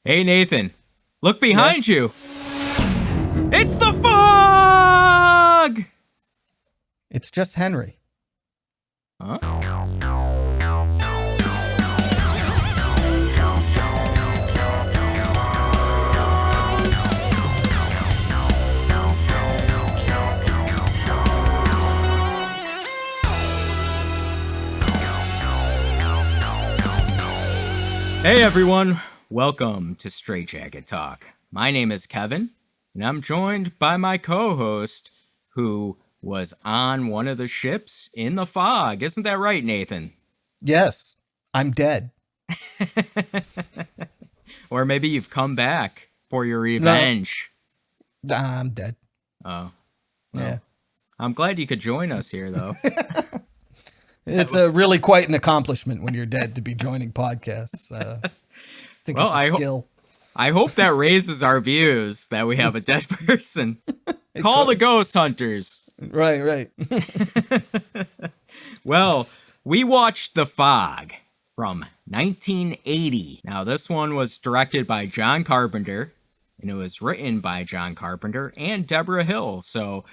Hey, Nathan, look behind you. It's the fog! It's just Henry. Huh? Hey, everyone. Welcome to Straight Jacket Talk. My name is Kevin, and I'm joined by my co-host, who was on one of the ships in the fog. Isn't that right, Nathan? Yes, I'm dead. Or maybe you've come back for your revenge. No, I'm dead. Oh. Well, yeah. I'm glad you could join us here, though. It's really quite an accomplishment when you're dead to be joining podcasts. I think it's a skill. I hope that raises our views that we have a dead person. Call the ghost hunters. Right. Well, we watched The Fog from 1980. Now, this one was directed by John Carpenter, and it was written by John Carpenter and Deborah Hill. So,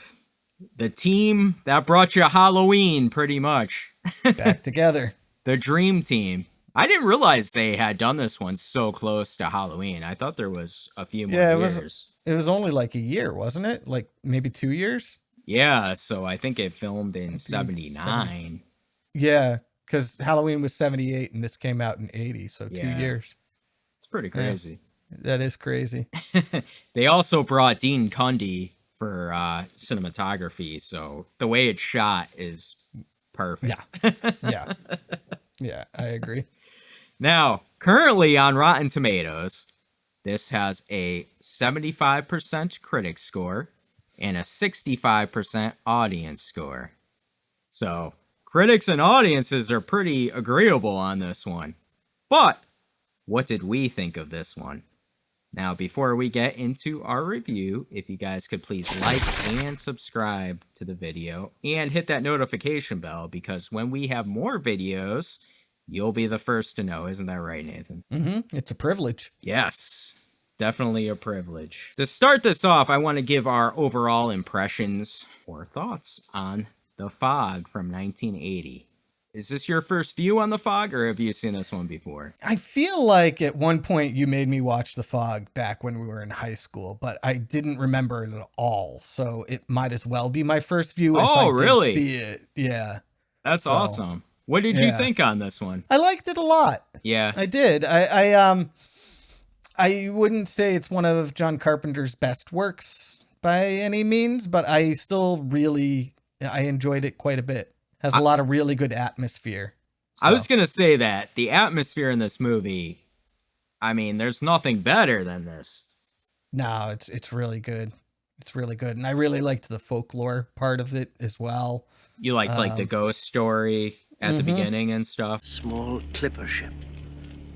the team that brought you Halloween, pretty much. Back together. The dream team. I didn't realize they had done this one so close to Halloween. I thought there was a few more years. It was only like a year, wasn't it? Like maybe 2 years? Yeah, so I think it filmed in 79. Yeah, because Halloween was 78 and this came out in 80, so 2 years. It's pretty crazy. Yeah, that is crazy. They also brought Dean Cundy for cinematography, so the way it's shot is perfect. Yeah, I agree. Now, currently on Rotten Tomatoes, this has a 75% critic score and a 65% audience score. So, critics and audiences are pretty agreeable on this one. But, what did we think of this one? Now, before we get into our review, if you guys could please like and subscribe to the video and hit that notification bell, because when we have more videos, you'll be the first to know. Isn't that right, Nathan? Mm-hmm. It's a privilege. Yes, definitely a privilege. To start this off, I want to give our overall impressions or thoughts on The Fog from 1980. Is this your first view on The Fog, or have you seen this one before? I feel like at one point you made me watch The Fog back when we were in high school, but I didn't remember it at all. So it might as well be my first view. Really? See it. Yeah. That's awesome. What did you think on this one? I liked it a lot. Yeah. I did. I wouldn't say it's one of John Carpenter's best works by any means, but I still I enjoyed it quite a bit. Has a lot of really good atmosphere. So. I was going to say that the atmosphere in this movie, I mean, there's nothing better than this. No, it's really good. It's really good. And I really liked the folklore part of it as well. You liked like the ghost story at the beginning and stuff. Small clipper ship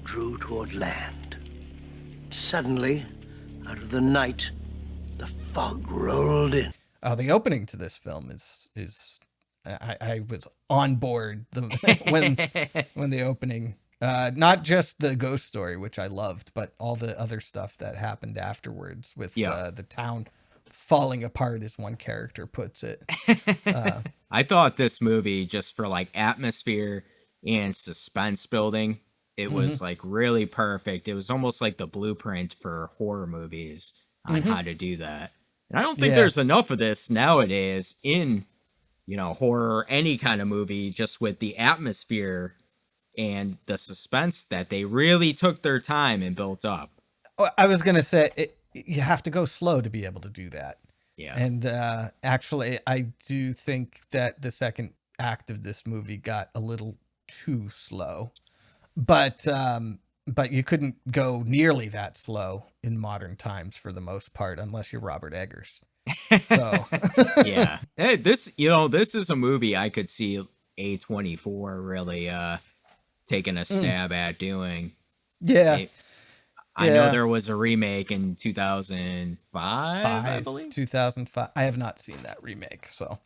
drew toward land. Suddenly, out of the night, the fog rolled in. Oh, the opening to this film is I was on board when the opening, not just the ghost story, which I loved, but all the other stuff that happened afterwards with the town falling apart, as one character puts it. I thought this movie, just for like atmosphere and suspense building, it was like really perfect. It was almost like the blueprint for horror movies on how to do that. And I don't think there's enough of this nowadays in horror, any kind of movie, just with the atmosphere and the suspense that they really took their time and built up. I was going to say, you have to go slow to be able to do that. Yeah. And actually, I do think that the second act of this movie got a little too slow. But you couldn't go nearly that slow in modern times for the most part, unless you're Robert Eggers. So yeah, hey, this is a movie I could see A24 really taking a stab at doing. Yeah, I know there was a remake in 2005, I believe. 2005. I have not seen that remake, so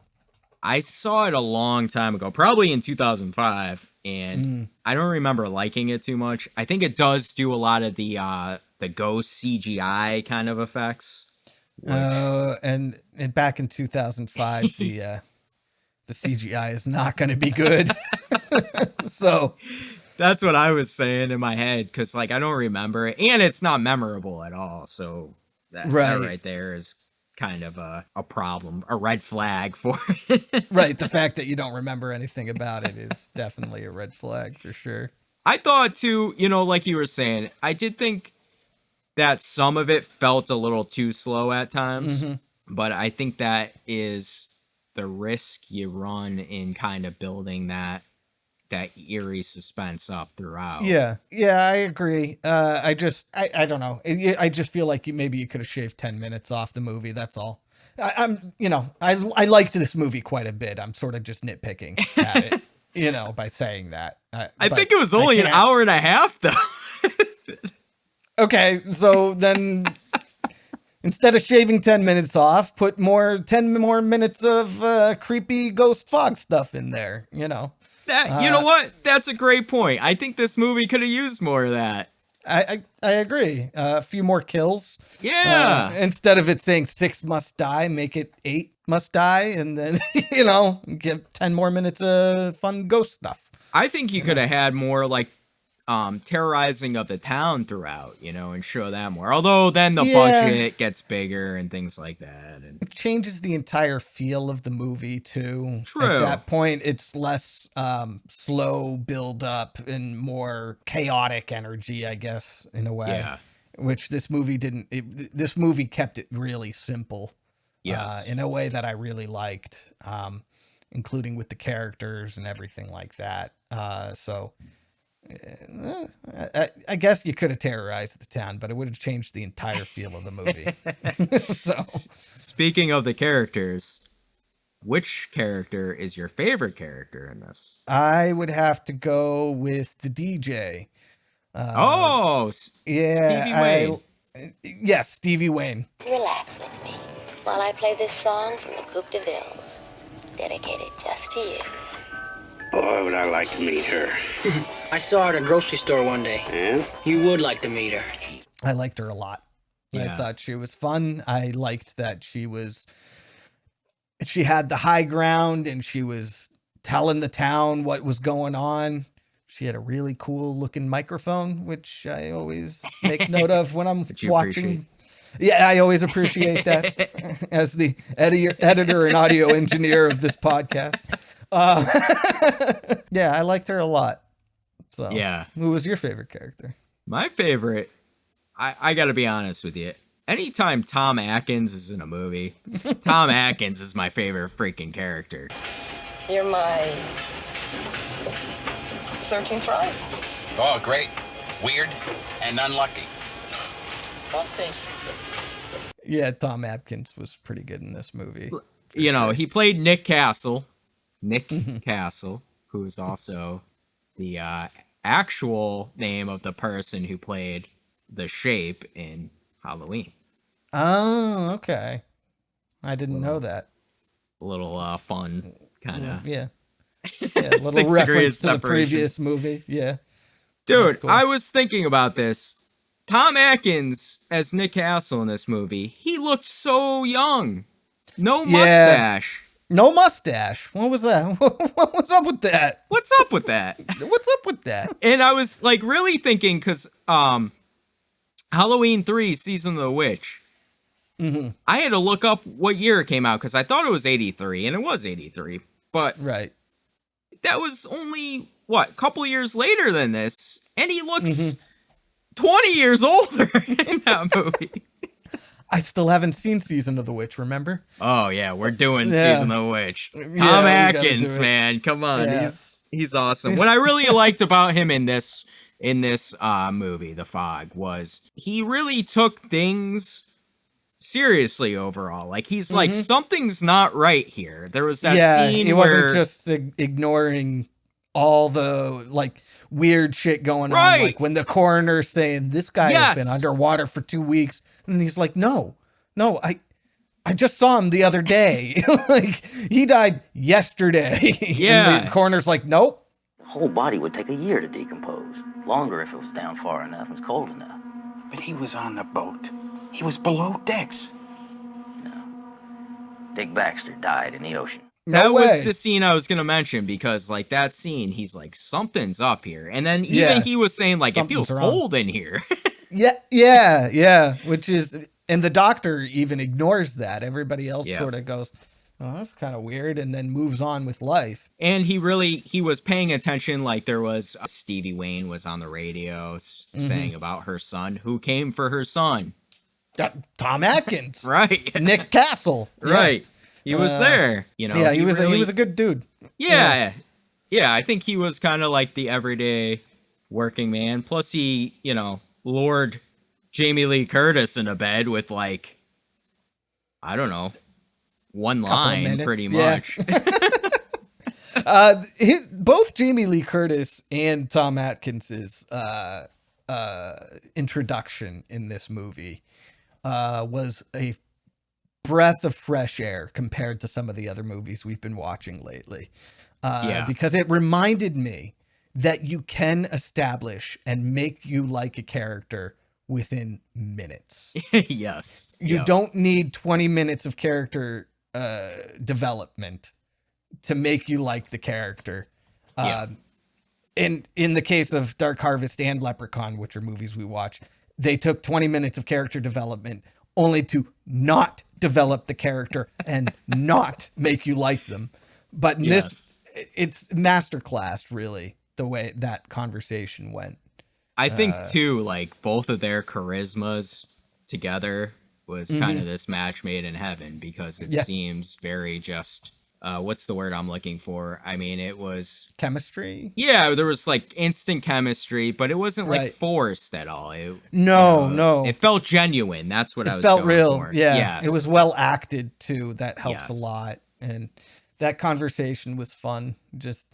I saw it a long time ago, probably in 2005, and I don't remember liking it too much. I think it does do a lot of the the ghost CGI kind of effects. And back in 2005, the CGI is not going to be good. So that's what I was saying in my head, because like I don't remember it, and it's not memorable at all. So that right there is kind of a problem, a red flag for it. Right, the fact that you don't remember anything about it is definitely a red flag for sure. I thought too, you know, like you were saying, I did think that some of it felt a little too slow at times, but I think that is the risk you run in kind of building that eerie suspense up throughout. Yeah, I agree. I don't know. I just feel like maybe you could have shaved 10 minutes off the movie. That's all. I liked this movie quite a bit. I'm sort of just nitpicking at it, you know, by saying that. I think it was only an hour and a half, though. Okay, so then instead of shaving 10 minutes off, put 10 more minutes of creepy ghost fog stuff in there, you know. You know what? That's a great point. I think this movie could have used more of that. I agree. A few more kills. Yeah. Instead of it saying 6 must die, make it 8 must die, and then, you know, give 10 more minutes of fun ghost stuff. I think you could have had more like terrorizing of the town throughout, you know, and show that more. Although then the budget gets bigger and things like that. And it changes the entire feel of the movie too. True. At that point, it's less slow build up and more chaotic energy, I guess, in a way. Yeah. Which this movie didn't. This movie kept it really simple. Yes. In a way that I really liked, including with the characters and everything like that. So. I guess you could have terrorized the town, but it would have changed the entire feel of the movie. So, speaking of the characters, which character is your favorite character in this? I would have to go with the DJ. Yeah, Stevie Wayne. Yes, Stevie Wayne. Relax with me while I play this song from the Coupe de Villes, dedicated just to you. Boy, would I like to meet her. I saw her at a grocery store one day. Yeah? You would like to meet her. I liked her a lot. Yeah. I thought she was fun. I liked that she had the high ground and she was telling the town what was going on. She had a really cool looking microphone, which I always make note of when I'm watching. Yeah, I always appreciate that as the editor and audio engineer of this podcast. Yeah, I liked her a lot. So, yeah. Who was your favorite character? My favorite, I gotta be honest with you. Anytime Tom Atkins is in a movie, Tom Atkins is my favorite freaking character. You're my 13th ride. Oh, great. Weird and unlucky. I'll see. Yeah, Tom Atkins was pretty good in this movie. You know, he played Nick Castle, who is also the actual name of the person who played the Shape in Halloween. Oh, okay. I didn't know that. A little fun kind of. Yeah. A little 6 reference degrees to the separation. previous movie. Yeah. Dude, cool. I was thinking about this. Tom Atkins as Nick Castle in this movie, he looked so young. No mustache. No mustache. What was that? What's up with that? What's up with that? What's up with that? And I was like really thinking, because Halloween 3 Season of the Witch, I had to look up what year it came out because I thought it was 83, and it was 83. But Right. that was only, a couple years later than this, and he looks 20 years older in that movie. I still haven't seen Season of the Witch, remember? Oh, yeah, we're doing Yeah. Season of the Witch. Tom we gotta Atkins, do it. man, come on. Yeah. He's awesome. What I really liked about him in this movie, The Fog, was he really took things seriously overall. Like, he's like, something's not right here. There was that scene he where... wasn't just ignoring all the, like, weird shit going on. Right. Like, when the coroner's saying, this guy has been underwater for 2 weeks, and he's like, no, I just saw him the other day. Like, he died yesterday. Yeah. And the coroner's like, nope. The whole body would take a year to decompose. Longer if it was down far enough and it's cold enough. But he was on the boat. He was below decks. Dick Baxter died in the ocean. That No was way. the scene I was going to mention, because like that scene, he's like, something's up here. And then even he was saying like, it feels Something's wrong. cold in here. Yeah. Which is, and the doctor even ignores that. Everybody else Yeah. sort of goes, oh, that's kind of weird, and then moves on with life. And he was paying attention. Like there was Stevie Wayne was on the radio saying about her son, who came for her son. Tom Atkins. Right. Nick Castle. Right. He was there, you know. Yeah, he was a good dude. Yeah. I think he was kind of like the everyday working man. Plus he, you know, lured Jamie Lee Curtis into bed with like, I don't know, one line minutes, pretty yeah. much. Both Jamie Lee Curtis and Tom Atkins's introduction in this movie was a breath of fresh air compared to some of the other movies we've been watching lately. Because it reminded me that you can establish and make you like a character within minutes. Yes. You don't need 20 minutes of character development to make you like the character. In the case of Dark Harvest and Leprechaun, which are movies we watch, they took 20 minutes of character development only to not develop the character and not make you like them. But in this, it's masterclass, really, the way that conversation went. I think too, like both of their charismas together was kind of this match made in heaven, because it seems very just, what's the word I'm looking for? I mean, it was chemistry. Yeah, there was like instant chemistry, but it wasn't like forced at all. No. It felt genuine. That's what I was felt going real. for. Yeah. Yes. It was well acted too. That helps a lot. And that conversation was fun. I just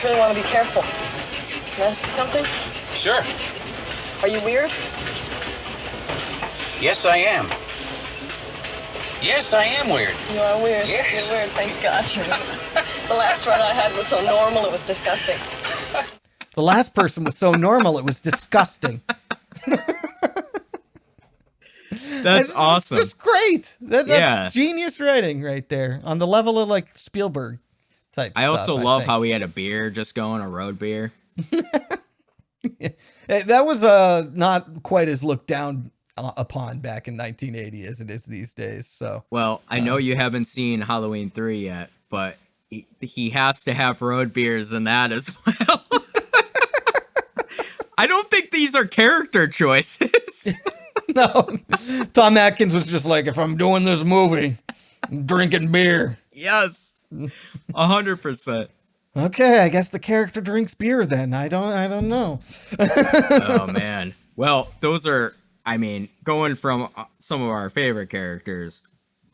really want to be careful. Can I ask you something? Sure. Are you weird? Yes, I am. Yes, I am weird. You are weird. Yes. You're weird. Thank God you're weird. The last one I had was so normal, it was disgusting. The last person was so normal, it was disgusting. That's awesome. Just great. That's genius writing right there, on the level of like Spielberg type I stuff, also love how he had a beer just going, a road beer. That was not quite as looked down upon back in 1980 as it is these days. So, well, I know you haven't seen Halloween 3 yet, but he has to have road beers in that as well. I don't think these are character choices. No, Tom Atkins was just like, if I'm doing this movie, I'm drinking beer. Yes, 100%. Okay, I guess the character drinks beer then. I don't know. Oh man. Well, those are, I mean, going from some of our favorite characters,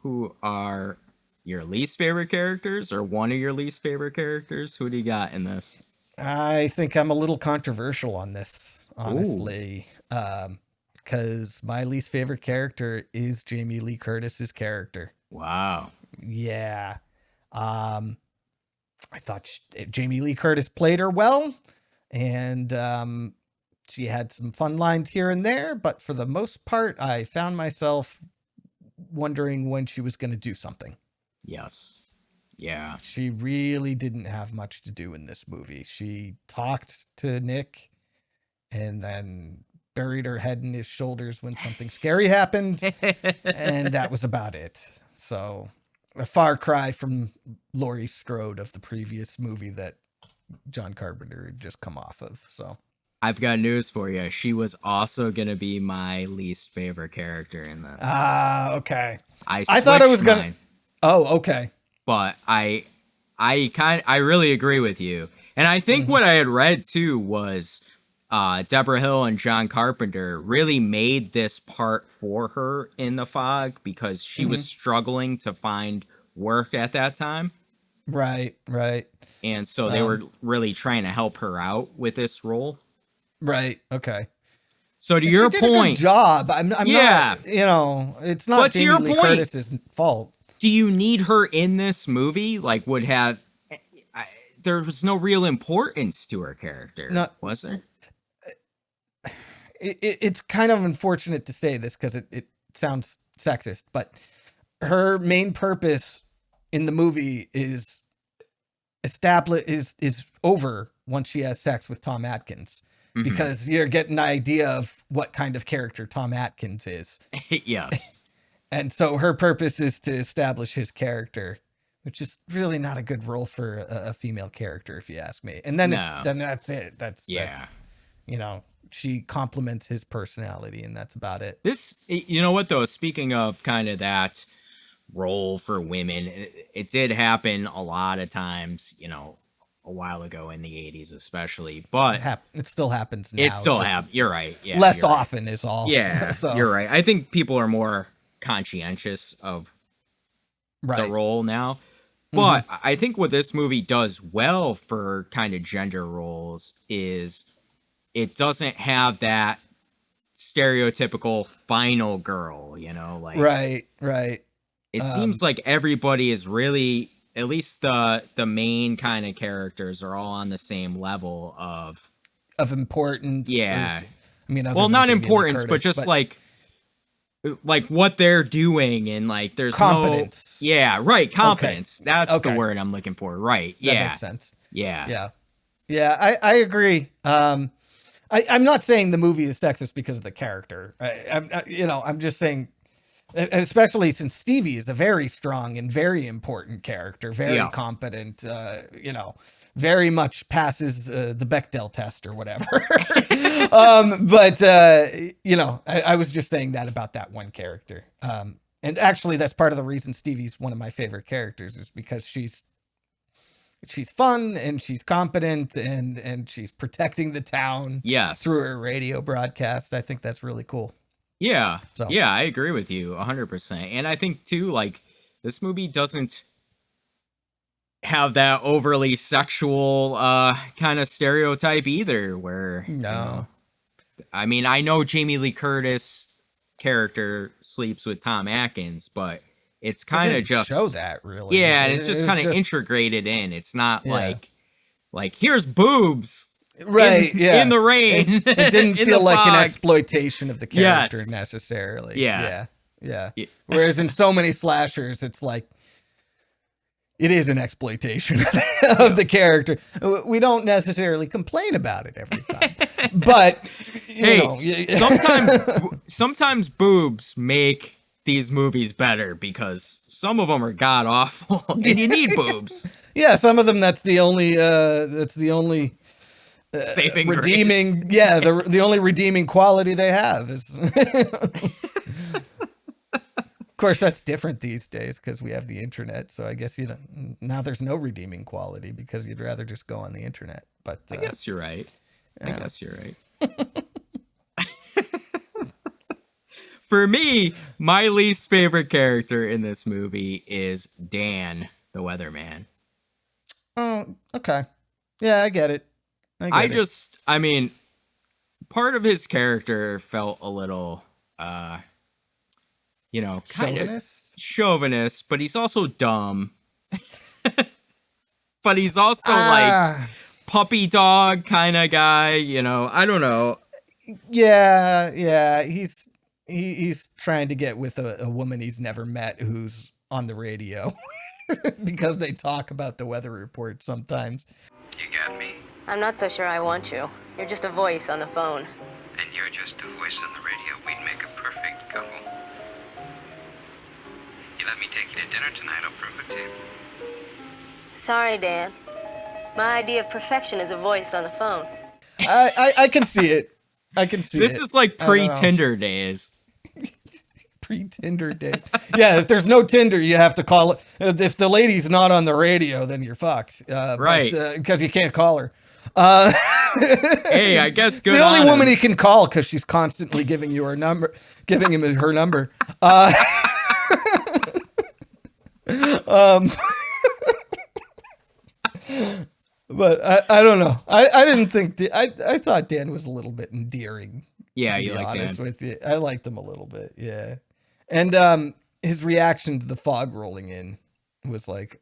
who are your least favorite characters, or one of your least favorite characters? Who do you got in this? I think I'm a little controversial on this, honestly. Because my least favorite character is Jamie Lee Curtis's character. Wow. Yeah. I thought Jamie Lee Curtis played her well, and she had some fun lines here and there, but for the most part, I found myself wondering when she was going to do something. Yes. Yeah. She really didn't have much to do in this movie. She talked to Nick and then buried her head in his shoulders when something scary happened, and that was about it. So, a far cry from Laurie Strode of the previous movie that John Carpenter had just come off of. So, I've got news for you. She was also going to be my least favorite character in this. Okay. I thought it was mine, gonna. Oh, okay. But I really agree with you. And I think what I had read too was Deborah Hill and John Carpenter really made this part for her in The Fog because she was struggling to find work at that time. Right. And so they were really trying to help her out with this role. Right. Okay. So to your she did point, a good job. I'm not, it's not But to Jamie your Lee point, Curtis's fault. do you need her in this movie? Like, there was no real importance to her character, was there? it's kind of unfortunate to say this because it sounds sexist, but her main purpose in the movie is over once she has sex with Tom Atkins, because you're getting an idea of what kind of character Tom Atkins is. Yes. And so her purpose is to establish his character, which is really not a good role for a female character, if you ask me. And then then that's it. That's she complements his personality, and that's about it. You know what though? Speaking of kind of that role for women, it did happen a lot of times, a while ago in the 80s especially, but it still happens now. It still happens. You're right. Yeah, less often is all. Yeah, so. You're right. I think people are more conscientious of the role now. But I think what this movie does well for kind of gender roles is it doesn't have that stereotypical final girl, Right. It seems like everybody is really, at least the main kind of characters are all on the same level of importance. Yeah. I mean, well, not importance, but just like what they're doing, and like there's competence. Competence. Okay. That's the word I'm looking for. Right. That makes sense. Yeah. I agree. I'm not saying the movie is sexist because of the character. I'm just saying, especially since Stevie is a very strong and very important character, very competent, very much passes the Bechdel test or whatever. I was just saying that about that one character. And actually that's part of the reason Stevie's one of my favorite characters, is because she's fun and she's competent and she's protecting the town through her radio broadcast. I think that's really cool. Yeah. So. Yeah, I agree with you 100%. And I think too, like, this movie doesn't have that overly sexual kind of stereotype either, where I mean, I know Jamie Lee Curtis character sleeps with Tom Atkins, but it's kind of just show that really. Yeah, and it's just kind of integrated in. It's not like here's boobs in the rain. It didn't feel like an exploitation of the character necessarily. Yeah. Whereas in so many slashers, it's like it is an exploitation of the character. We don't necessarily complain about it every time, but sometimes boobs make these movies better, because some of them are god awful and you need boobs. Yeah, some of them that's the only saving redeeming grace. Yeah, the only redeeming quality they have is of course that's different these days because we have the internet, so I guess now there's no redeeming quality because you'd rather just go on the internet. But I guess you're right. For me, my least favorite character in this movie is Dan, the weatherman. Oh, okay. Yeah, I get it. I mean, part of his character felt a little, kind of chauvinist, but he's also dumb. But he's also like puppy dog kind of guy, I don't know. Yeah. He's trying to get with a woman he's never met who's on the radio because they talk about the weather report sometimes. You got me? I'm not so sure I want you. You're just a voice on the phone. And you're just a voice on the radio. We'd make a perfect couple. You let me take you to dinner tonight, I'll prove it to you. Sorry, Dan. My idea of perfection is a voice on the phone. I can see it. This is like pre-Tinder days. Pre-Tinder days. Yeah, if there's no Tinder, you have to call it. If the lady's not on the radio, then you're fucked. Right. Because you can't call her. Hey, I guess good. It's the only woman he can call because she's constantly giving him her number. But I don't know. I didn't think I thought Dan was a little bit endearing. Yeah, you like Dan. With you. I liked him a little bit. Yeah, and his reaction to the fog rolling in was like,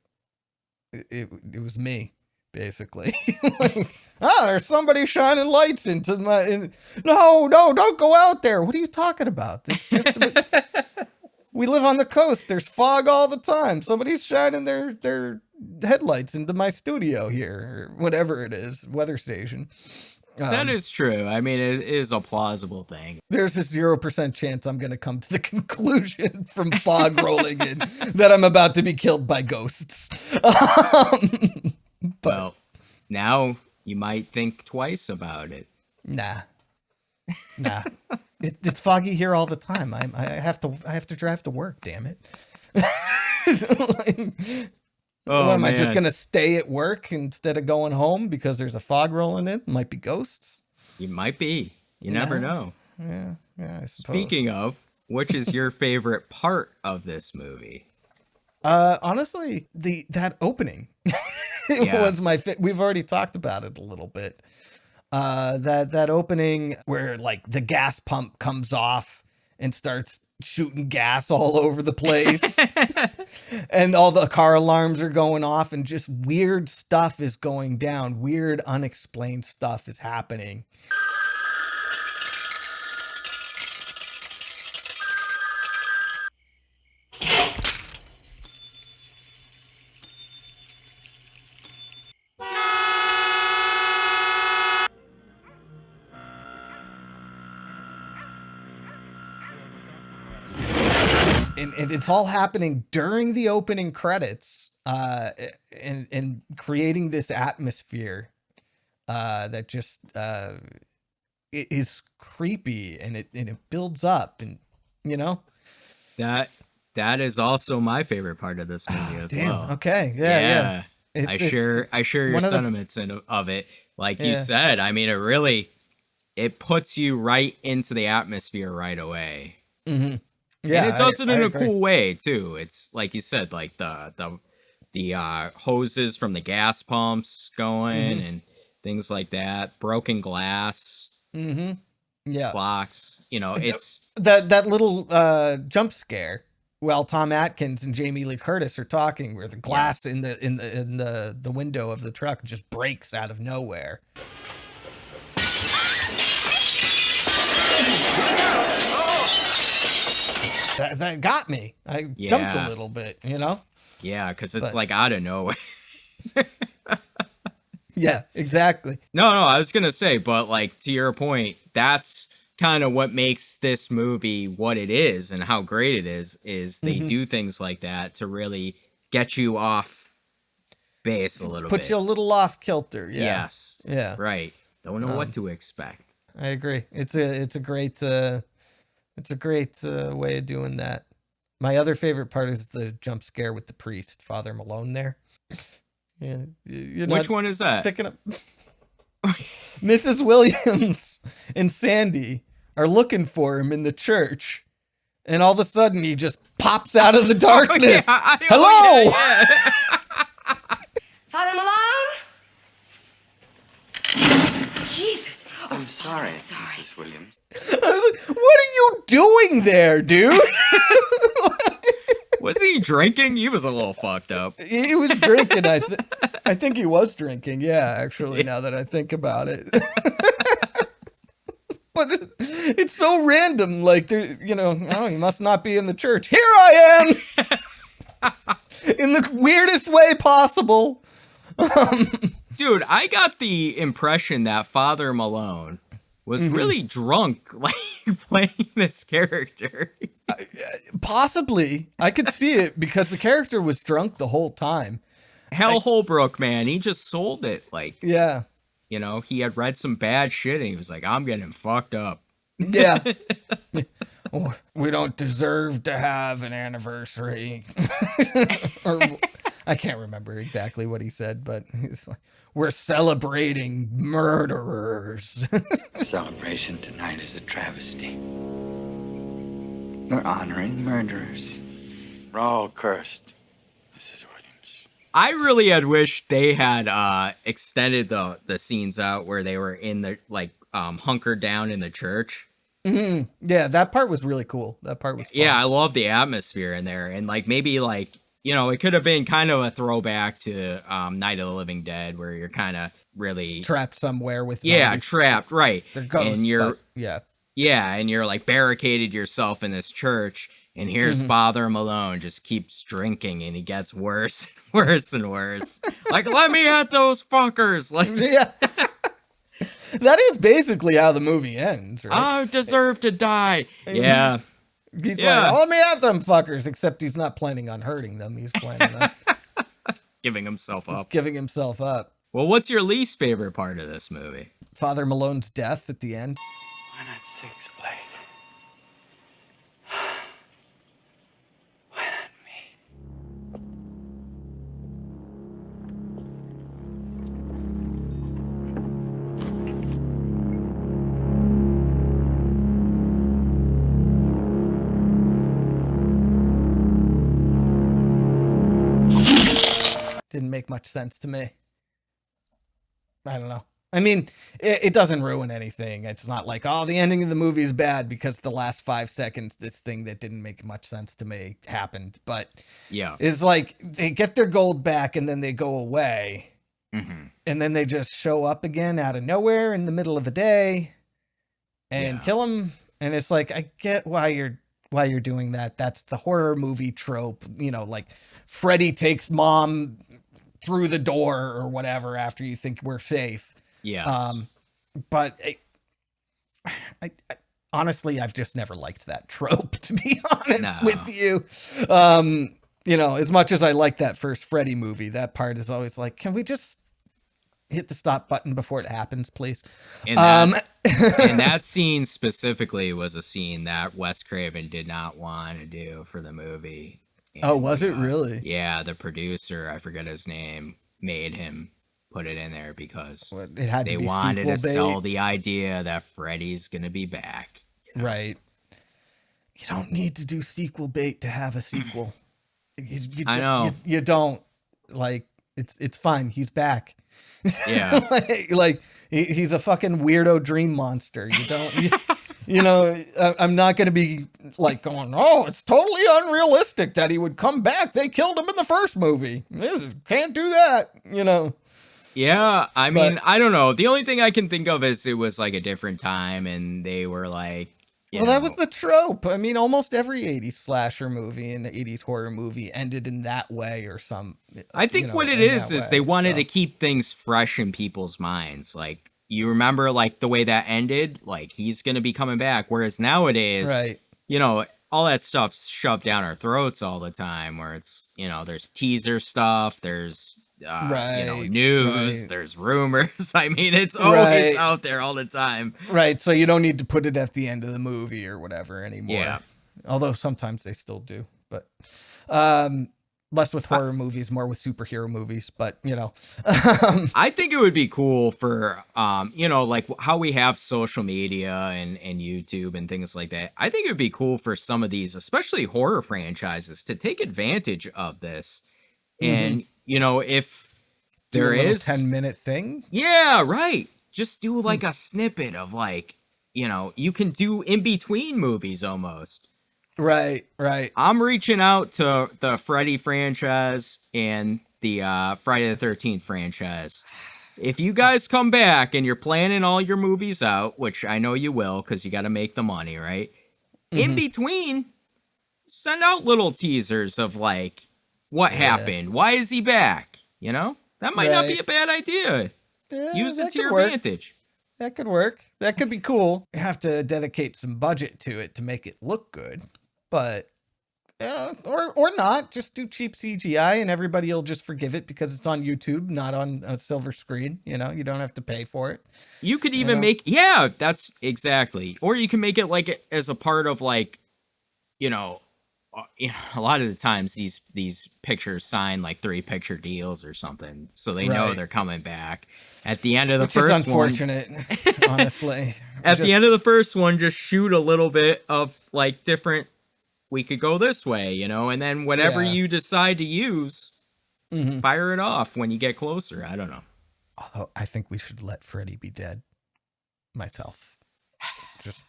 it was me. basically. Like, there's somebody shining lights into my. No, don't go out there. What are you talking about? It's just we live on the coast. There's fog all the time. Somebody's shining their headlights into my studio here, or whatever it is, weather station. That is true. I mean, it is a plausible thing. There's a 0% chance I'm going to come to the conclusion from fog rolling in that I'm about to be killed by ghosts. Well, now you might think twice about it. Nah. It's foggy here all the time. I have to drive to work. Damn it. Oh, am I just man. gonna stay at work instead of going home because there's a fog rolling in? Might be ghosts. You might be. You never know. Yeah. I suppose. Speaking of, which is your favorite part of this movie? Honestly, that opening Yeah. was my. We've already talked about it a little bit. That opening where like the gas pump comes off and starts shooting gas all over the place, and all the car alarms are going off, and just weird stuff is going down. Weird, unexplained stuff is happening. And it's all happening during the opening credits, and creating this atmosphere that just it is creepy, and it builds up, and That is also my favorite part of this movie as well. Okay, yeah. I share your sentiments of it. Like you said, I mean, it puts you right into the atmosphere right away. Mm-hmm. Yeah, and it does it in a agree. cool way too. It's like you said, like the hoses from the gas pumps going and things like that. Broken glass, Yeah, clocks. It's that little jump scare while Tom Atkins and Jamie Lee Curtis are talking, where the glass in the window of the truck just breaks out of nowhere. That got me. I jumped a little bit, Yeah, because it's like out of nowhere. Yeah, exactly. No, I was gonna say, but like to your point, that's kind of what makes this movie what it is and how great it is they do things like that to really get you off base a little bit. Put you a little off kilter. Yeah. Yes. Yeah. Right. Don't know what to expect. I agree. It's a great way of doing that. My other favorite part is the jump scare with the priest, Father Malone there. Yeah. Which one is that? Picking up. Mrs. Williams and Sandy are looking for him in the church, and all of a sudden he just pops out of the darkness. Hello! Father Malone? Jesus. I'm sorry, Mrs. Williams. I was like, what are you doing there, dude? Was he drinking? He was a little fucked up. He was drinking. I think he was drinking. Yeah, actually, now that I think about it. But it's so random. Like, he must not be in the church. Here I am! In the weirdest way possible. Dude, I got the impression that Father Malone was really drunk, like, playing this character. Possibly. I could see it because the character was drunk the whole time. Hal Holbrook, man, he just sold it. Like, yeah. He had read some bad shit and he was like, I'm getting fucked up. Yeah. We don't deserve to have an anniversary. Or I can't remember exactly what he said, but he's like, we're celebrating murderers. Celebration tonight is a travesty. We're honoring murderers. We're all cursed, Mrs. Williams. I really had wished they had extended the scenes out where they were in the hunkered down in the church. Yeah, that part was really cool. That part was fun. Yeah, I love the atmosphere in there, and maybe it could have been kind of a throwback to Night of the Living Dead, where you're kind of really trapped somewhere with zombies. Trapped, right? They're ghosts, and you're and you're like barricaded yourself in this church, and here's Father Malone just keeps drinking, and he gets worse and worse and worse. Like, let me at those fuckers! Like, yeah. That is basically how the movie ends, right? I deserve to die. Yeah. He's like, let me at them fuckers, except he's not planning on hurting them. He's planning on giving himself up. Well, what's your least favorite part of this movie? Father Malone's death at the end. Why not 6, Blake? Why not me? Didn't make much sense to me. I don't know. I mean, it doesn't ruin anything. It's not like, oh, the ending of the movie is bad because the last 5 seconds, this thing that didn't make much sense to me happened. But yeah, it's like they get their gold back and then they go away. And then they just show up again out of nowhere in the middle of the day and kill him. And it's like, I get why you're doing that. That's the horror movie trope, like Freddy takes mom through the door or whatever after you think we're safe. Yeah. But I honestly, I've just never liked that trope, to be honest with you. As much as I like that first Freddy movie, that part is always like, can we just hit the stop button before it happens, please? And that scene specifically was a scene that Wes Craven did not want to do for the movie. And, was it really? Yeah, the producer, I forget his name, made him put it in there because it had they wanted to sell the idea that Freddy's going to be back. Right. You don't need to do sequel bait to have a sequel. I know. You don't. Like, it's fine. He's back. Yeah. like he's a fucking weirdo dream monster. You don't... I'm not going to be like going, oh, it's totally unrealistic that he would come back. They killed him in the first movie. Can't do that, Yeah, I mean, I don't know. The only thing I can think of is it was like a different time and they were like, that was the trope. I mean, almost every 80s slasher movie and 80s horror movie ended in that way or some. I think what it is they wanted to keep things fresh in people's minds. Like, you remember like the way that ended, like he's going to be coming back. Whereas nowadays, right. All that stuff's shoved down our throats all the time where it's, there's teaser stuff, there's, news, there's rumors. I mean, it's always out there all the time. Right. So you don't need to put it at the end of the movie or whatever anymore. Yeah. Although sometimes they still do, but, less with horror movies, more with superhero movies, but I think it would be cool for, like how we have social media and YouTube and things like that. I think it would be cool for some of these, especially horror franchises, to take advantage of this. And, if there is 10-minute thing. Yeah, right. Just do like a snippet of like, you can do in between movies almost. Right. I'm reaching out to the Freddy franchise and the Friday the 13th franchise. If you guys come back and you're planning all your movies out, which I know you will because you got to make the money, right? In between, send out little teasers of like what happened. Why is he back? That might not be a bad idea. Use it to your advantage. That could work. That could be cool. You have to dedicate some budget to it to make it look good. But, or not, just do cheap CGI and everybody will just forgive it because it's on YouTube, not on a silver screen. You don't have to pay for it. You could even that's exactly. Or you can make it like as a part of like, a lot of the times these pictures sign like 3-picture deals or something. So they know they're coming back. At the end of the first one. Which is unfortunate, honestly. At the end of the first one, just shoot a little bit of like different, we could go this way, and then whatever you decide to use, fire it off when you get closer. I don't know. Although I think we should let Freddy be dead. Myself. Just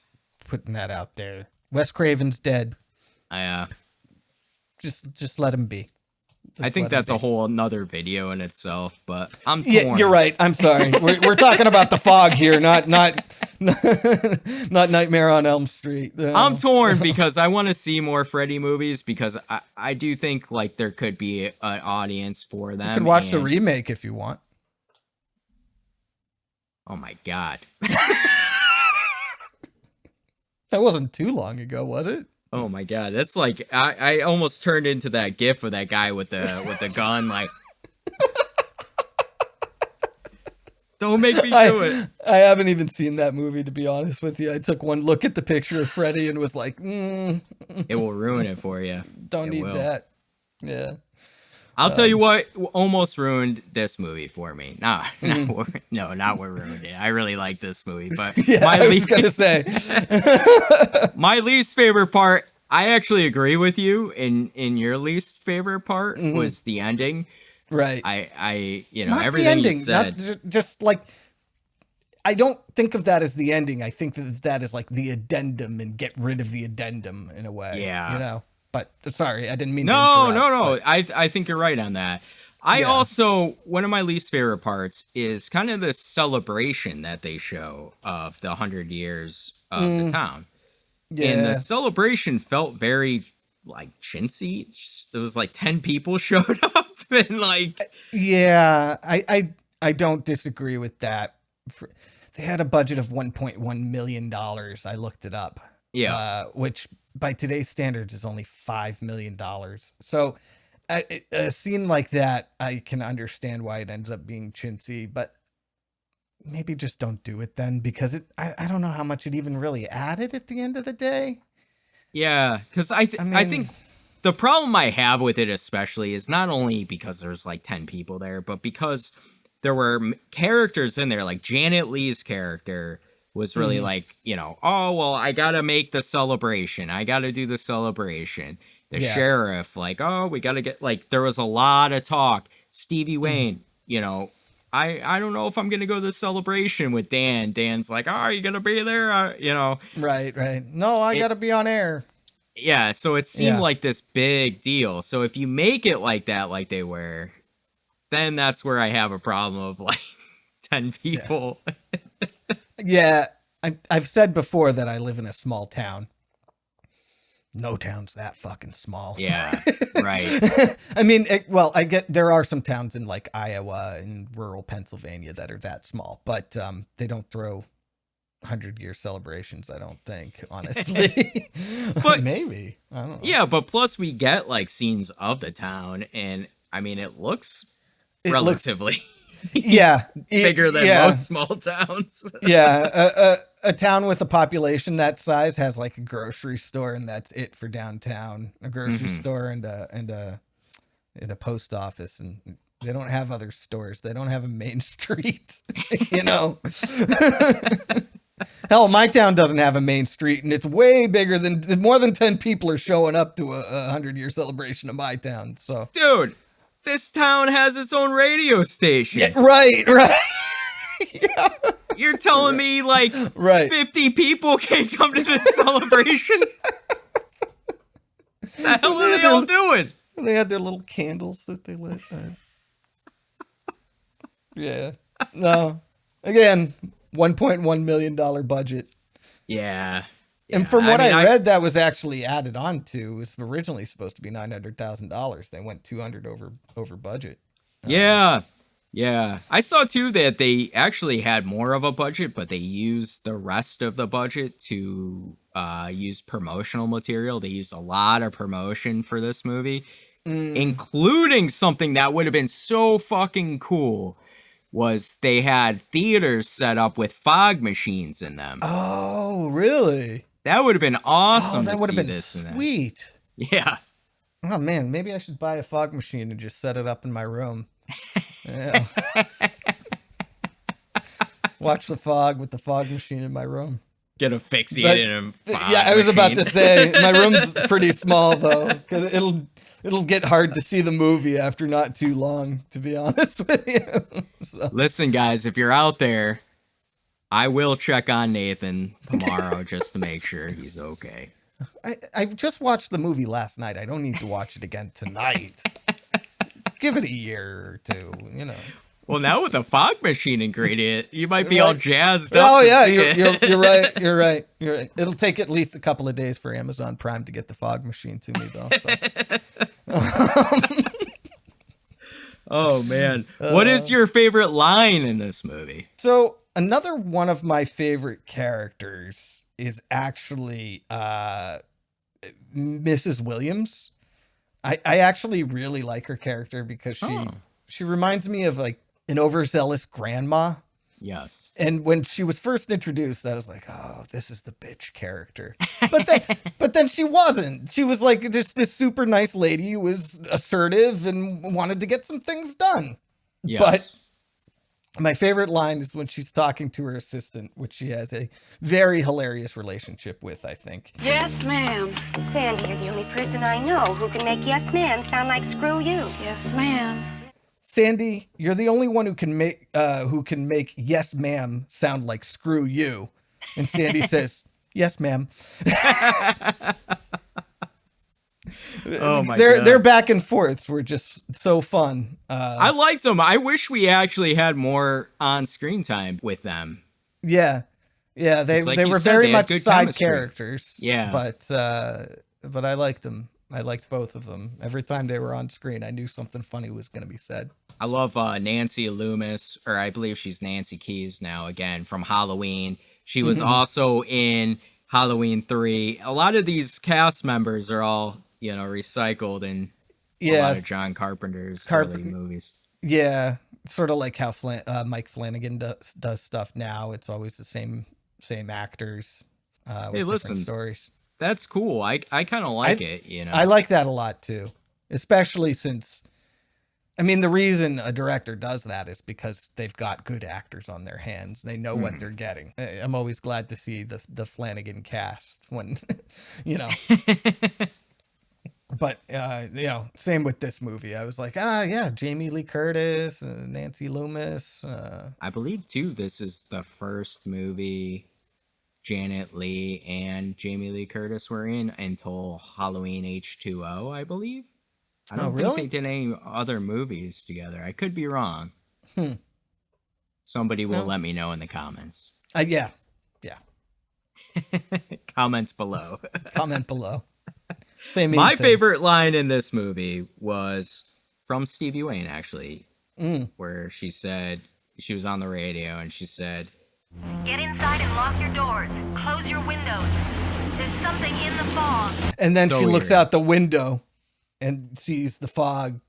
putting that out there. Wes Craven's dead. I just let him be. I think that's a whole another video in itself, but I'm torn. Yeah, you're right. I'm sorry. We're talking about The Fog here, not Nightmare on Elm Street. I'm torn because I want to see more Freddy movies because I do think like there could be an audience for them. You can watch the remake if you want. Oh my God. That wasn't too long ago, was it? Oh my God. That's like, I almost turned into that gif of that guy with the gun, like, don't make me do it. I haven't even seen that movie, to be honest with you. I took one look at the picture of Freddy and was like, it will ruin it for you. Don't need that. Yeah. I'll tell you what almost ruined this movie for me. Not what ruined it. I really like this movie, but yeah, I was gonna say my least favorite part. I actually agree with you. In your least favorite part was the ending. Right. I not everything the ending, you said. not just like. I don't think of that as the ending. I think that is like the addendum and get rid of the addendum in a way. Yeah. You know. But sorry, I didn't mean No. But... I think you're right on that. Also, one of my least favorite parts is kind of the celebration that they show of the 100 years of the town. Yeah. And the celebration felt very like chintzy. There was like 10 people showed up and like. Yeah, I don't disagree with that. They had a budget of $1.1 million. I looked it up. Yeah. Which by today's standards is only $5 million. So a scene like that, I can understand why it ends up being chintzy, but maybe just don't do it then, because I don't know how much it even really added at the end of the day. Yeah, because I think the problem I have with it especially is not only because there's like 10 people there, but because there were characters in there, like Janet Leigh's character was really like, oh, well, I got to make the celebration. I got to do the celebration. The sheriff, like, oh, we got to get, like, there was a lot of talk. Stevie Wayne, I don't know if I'm going to go to the celebration with Dan. Dan's like, oh, are you going to be there? Right. No, I got to be on air. Yeah, so it seemed like this big deal. So if you make it like that, like they were, then that's where I have a problem of, like, 10 people. Yeah, I've said before that I live in a small town. No town's that fucking small. Yeah, right. I mean, I get there are some towns in like Iowa and rural Pennsylvania that are that small, but they don't throw 100-year celebrations, I don't think, honestly. But maybe. I don't know. Yeah, but plus we get like scenes of the town, and I mean, it looks relatively... bigger than most small towns. A town with a population that size has like a grocery store, and that's it for downtown. A grocery store and a post office, and they don't have other stores. They don't have a main street. Hell, my town doesn't have a main street, and it's way bigger than more than 10 people are showing up to a 100-year celebration of my town. So, dude. This town has its own radio station. Yeah, right. Yeah. You're telling me like 50 people can't come to this celebration? The hell are they all doing? They had their little candles that they lit. Yeah. No. Again, $1.1 million budget. Yeah. And from what I read, that was actually added on to. It was originally supposed to be $900,000. They went $200 over budget. Yeah. I saw too that they actually had more of a budget, but they used the rest of the budget to use promotional material. They used a lot of promotion for this movie, including something that would have been so fucking cool. Was they had theaters set up with fog machines in them. Oh, really? That would have been awesome. That would have been sweet. Yeah. Oh man, maybe I should buy a fog machine and just set it up in my room. Yeah. Watch the fog with the fog machine in my room. Get asphyxiated in a fog I was about to say my room's pretty small though, because it'll get hard to see the movie after not too long, to be honest with you. So. Listen, guys, if you're out there, I will check on Nathan tomorrow just to make sure he's okay. I just watched the movie last night. I don't need to watch it again tonight. give it a year or two, you know. Well, now with the fog machine ingredient, you might be all jazzed up. Oh to yeah, see it. you're right. You're right. You're right. It'll take at least a couple of days for Amazon Prime to get the fog machine to me, though. So. Oh man, what is your favorite line in this movie? So another one of my favorite characters is actually Mrs. Williams. I actually really like her character because she reminds me of like an overzealous grandma. Yes. And when she was first introduced, I was like, oh, this is the bitch character. But then she wasn't. She was like just this super nice lady who was assertive and wanted to get some things done. Yes. But my favorite line is when she's talking to her assistant, which she has a very hilarious relationship with, I think. Yes, ma'am. Sandy, you're the only person I know who can make yes, ma'am sound like screw you. Yes, ma'am. Sandy, you're the only one who can make yes, ma'am sound like screw you. And Sandy says, yes, ma'am. Oh my God. God. Their back and forths were just so fun. I liked them. I wish we actually had more on-screen time with them. Yeah. Yeah, they were very much side characters. Yeah. But I liked them. I liked both of them. Every time they were on screen, I knew something funny was going to be said. I love Nancy Loomis, or I believe she's Nancy Keys now, again, from Halloween. She was also in Halloween 3. A lot of these cast members are all, recycled in a lot of John Carpenter's early movies. Yeah, sort of like how Mike Flanagan does stuff now. It's always the same actors with different stories. That's cool. I kind of like it, I like that a lot too, especially since, the reason a director does that is because they've got good actors on their hands. They know what they're getting. I'm always glad to see the Flanagan cast when, But, same with this movie. I was like, Jamie Lee Curtis, Nancy Loomis. I believe, too, this is the first movie Janet Leigh and Jamie Lee Curtis were in until Halloween H2O, I believe. I don't think they did any other movies together. I could be wrong. Somebody will let me know in the comments. Yeah. Comments below. Comment below. My favorite line in this movie was from Stevie Wayne, actually, where she said, she was on the radio and she said, "Get inside and lock your doors. Close your windows. There's something in the fog." And then she looks out the window and sees the fog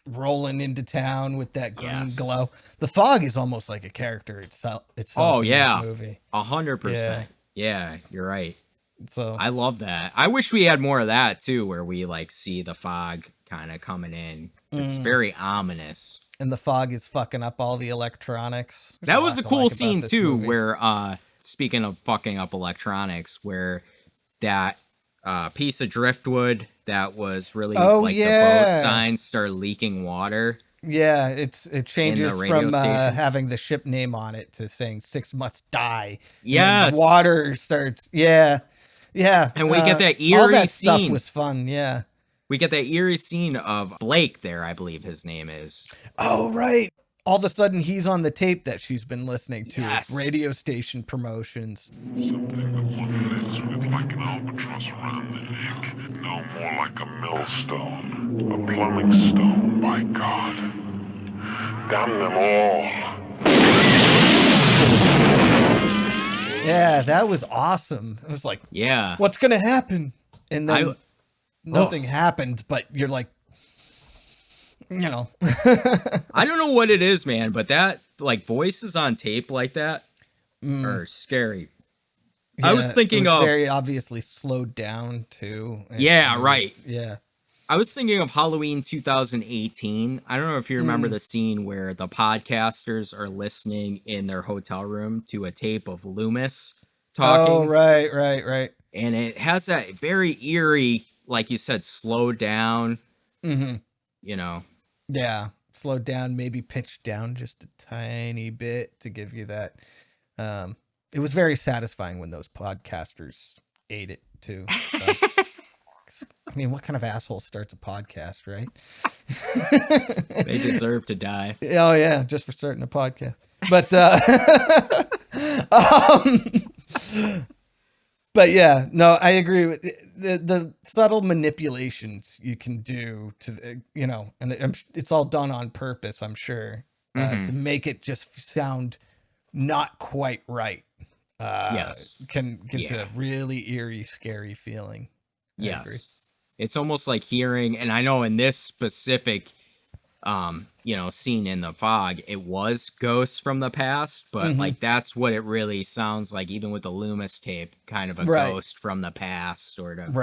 rolling into town with that green glow. The fog is almost like a character itself. Oh, yeah. In this movie. 100%. Yeah, you're right. So I love that. I wish we had more of that too, where we see the fog kind of coming in. It's very ominous. And the fog is fucking up all the electronics. That was a cool scene too, where speaking of fucking up electronics, where that piece of driftwood that was really the boat signs start leaking water. Yeah, it changes from having the ship name on it to saying 6 must die. Yes. Water starts. Yeah. And we get that eerie all that scene. Stuff was fun. Yeah. We get that eerie scene of Blake there, I believe his name is. Oh, right. All of a sudden, he's on the tape that she's been listening to. Yes. Radio station promotions. Something that one lives with like an albatross around the neck. No more like a millstone. A plumbing stone, by God. Damn them all. Yeah, that was awesome. It was like, what's going to happen? And then nothing happened, but you're like, I don't know what it is, man, but that voices on tape like that are scary. Yeah, I was thinking of very obviously slowed down too. Right. Yeah. I was thinking of Halloween 2018. I don't know if you remember the scene where the podcasters are listening in their hotel room to a tape of Loomis talking. Oh, right. And it has that very eerie, like you said, slowed down. Yeah, slowed down, maybe pitched down just a tiny bit to give you that. It was very satisfying when those podcasters ate it too. So. I mean, what kind of asshole starts a podcast, right? They deserve to die. Oh yeah, just for starting a podcast. But but yeah, no, I agree with the subtle manipulations you can do to, you know, and it's all done on purpose, I'm sure, to make it just sound not quite right. Yes. Gives a really eerie, scary feeling. Yes. It's almost like hearing, and I know in this specific, you know, scene in the fog, it was ghosts from the past, but like that's what it really sounds like, even with the Loomis tape, kind of a ghost from the past, sort of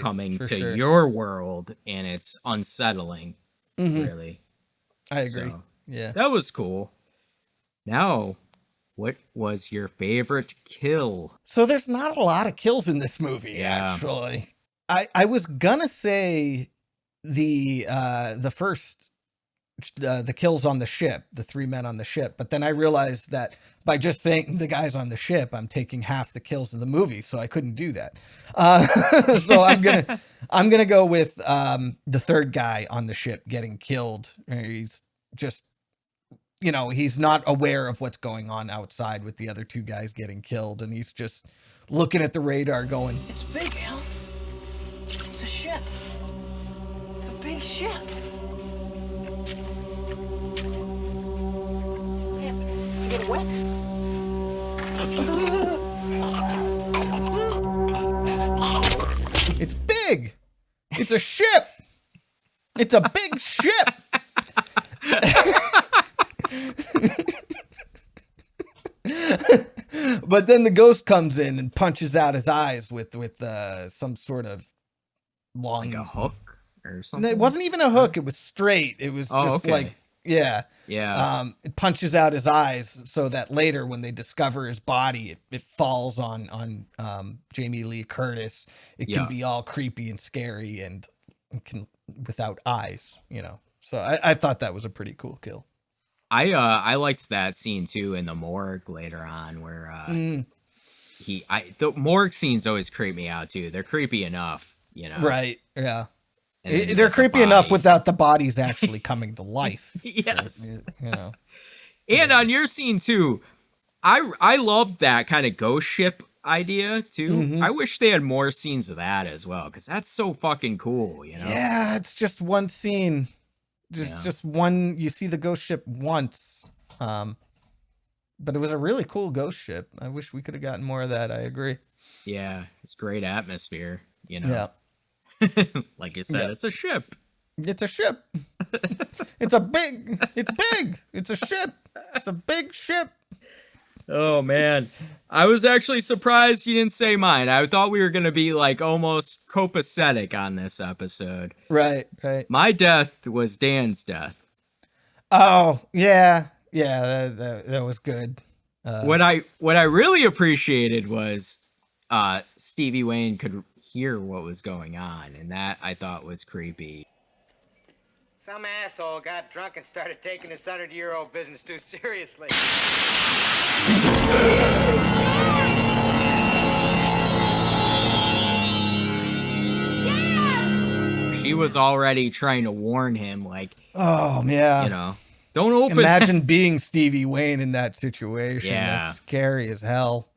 coming to your world, and it's unsettling, really. I agree. So, yeah. That was cool. Now, what was your favorite kill? So there's not a lot of kills in this movie, actually. I was gonna say the first the kills on the ship, the 3 men on the ship, but then I realized that by just saying the guys on the ship, I'm taking half the kills in the movie, so I couldn't do that. So I'm gonna go with the third guy on the ship getting killed. He's just, you know, he's not aware of what's going on outside with the other 2 guys getting killed, and he's just looking at the radar going, It's big, Al. It's a ship. It's a big ship. What happened? Did you get wet? it's big. It's a ship. It's a big ship. But then the ghost comes in and punches out his eyes with some sort of long, like a hook or something. It wasn't even a hook. It was straight. It was like, yeah. It punches out his eyes so that later when they discover his body, it falls on Jamie Lee Curtis. It can be all creepy and scary and can without eyes, you know. So I thought that was a pretty cool kill. I liked that scene too in the morgue later on where the morgue scenes always creep me out too. They're creepy enough, you know. Right. Yeah. They're creepy enough without the bodies actually coming to life. Yes. You know. And on your scene too, I love that kind of ghost ship idea too. I wish they had more scenes of that as well, because that's so fucking cool, you know. Yeah, it's just one scene. Just one, you see the ghost ship once. But it was a really cool ghost ship. I wish we could have gotten more of that. I agree. Yeah, it's great atmosphere, you know. Yeah. Like you said, it's a ship. It's a ship. It's big. It's a ship. It's a big ship. Oh man. I was actually surprised you didn't say mine. I thought we were going to be like almost copacetic on this episode. Right. My death was Dan's death. Oh, yeah. Yeah, that was good. What I really appreciated was Stevie Wayne could hear what was going on, and that I thought was creepy. Some asshole got drunk and started taking this 100-year-old business too seriously. She was already trying to warn him, like, oh yeah, you know, don't open. Imagine being Stevie Wayne in that situation. Yeah. That's scary as hell.